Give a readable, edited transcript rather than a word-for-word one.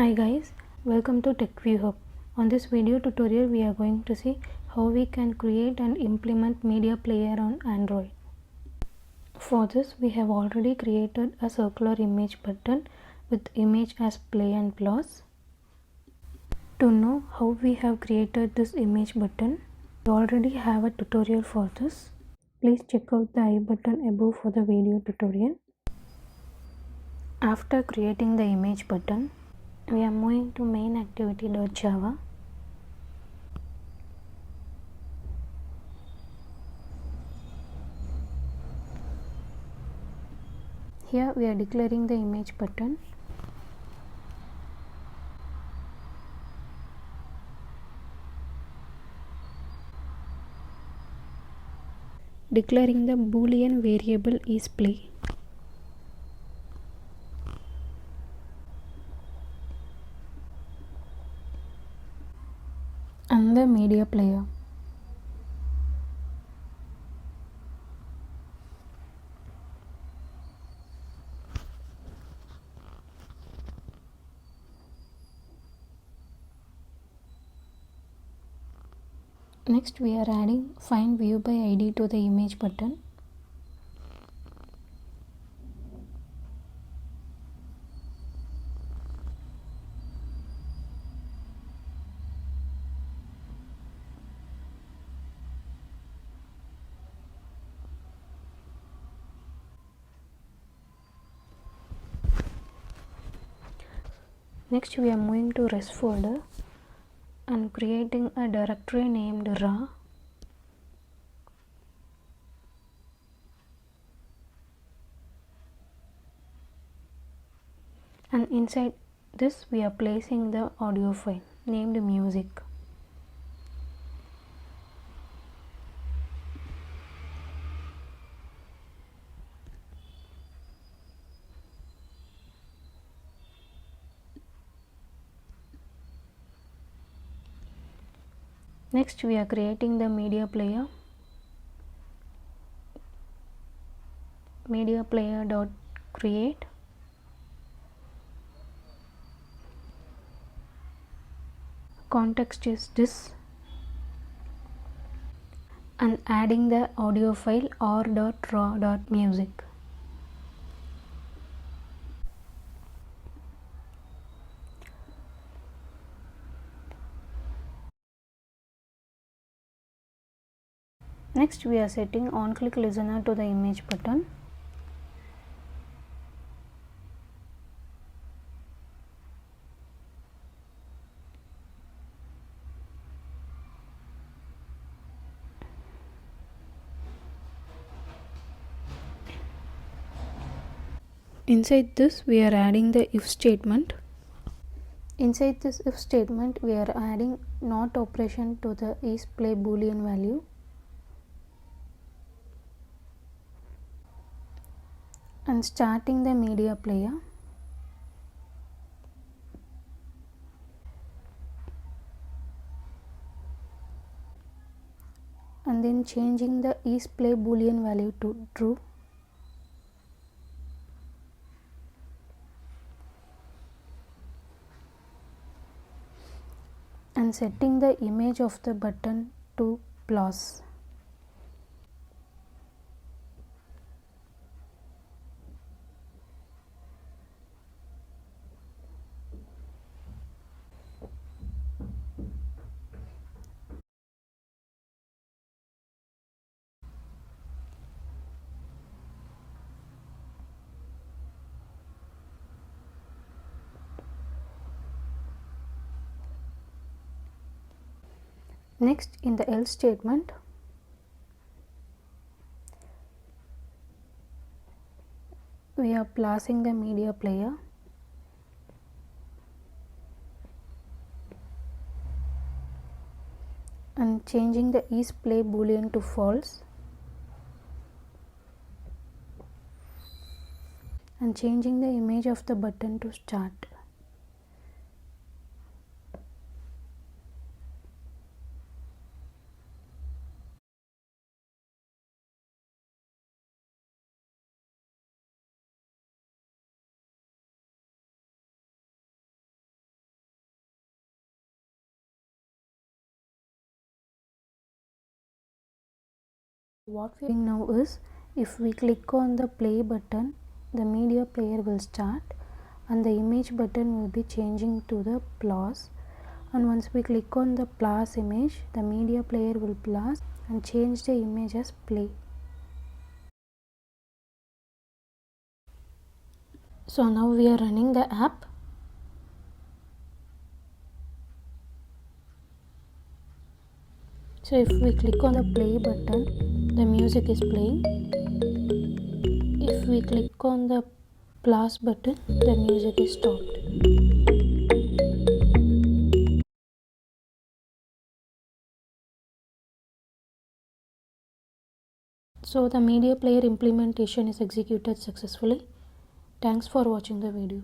Hi guys, welcome to CodeViewHub. On this video tutorial we are going to see how we can create and implement MediaPlayer on Android. For this we have already created a circular image button with image as play and pause. To know how we have created this image button, we already have a tutorial for this. Please check out the I button above for the video tutorial. After creating the image button, we are moving to main activity.java. Here we are declaring the image button. Declaring the boolean variable is play. And the media player. Next we are adding find view by ID to the image button. Next we are moving to rest folder and creating a directory named raw. And inside this we are placing the audio file named music. Next we are creating the media player. mediaplayer.create. Context is this, and adding the audio file r.raw.music. Next we are setting on click listener to the image button. Inside this we are adding the if statement. Inside this if statement we are adding not operation to the is play boolean value. And starting the media player. And then changing the is play boolean value to true. And setting the image of the button to plus. Next in the else statement we are passing the media player and changing the is play boolean to false and changing the image of the button to start. What we are doing now is, if we click on the play button, the media player will start and the image button will be changing to the plus, and once we click on the plus image, the media player will plus and change the image as play. So now we are running the app. So if we click on the play button, the music is playing. If we click on the plus button, the music is stopped. So the media player implementation is executed successfully. Thanks for watching the video.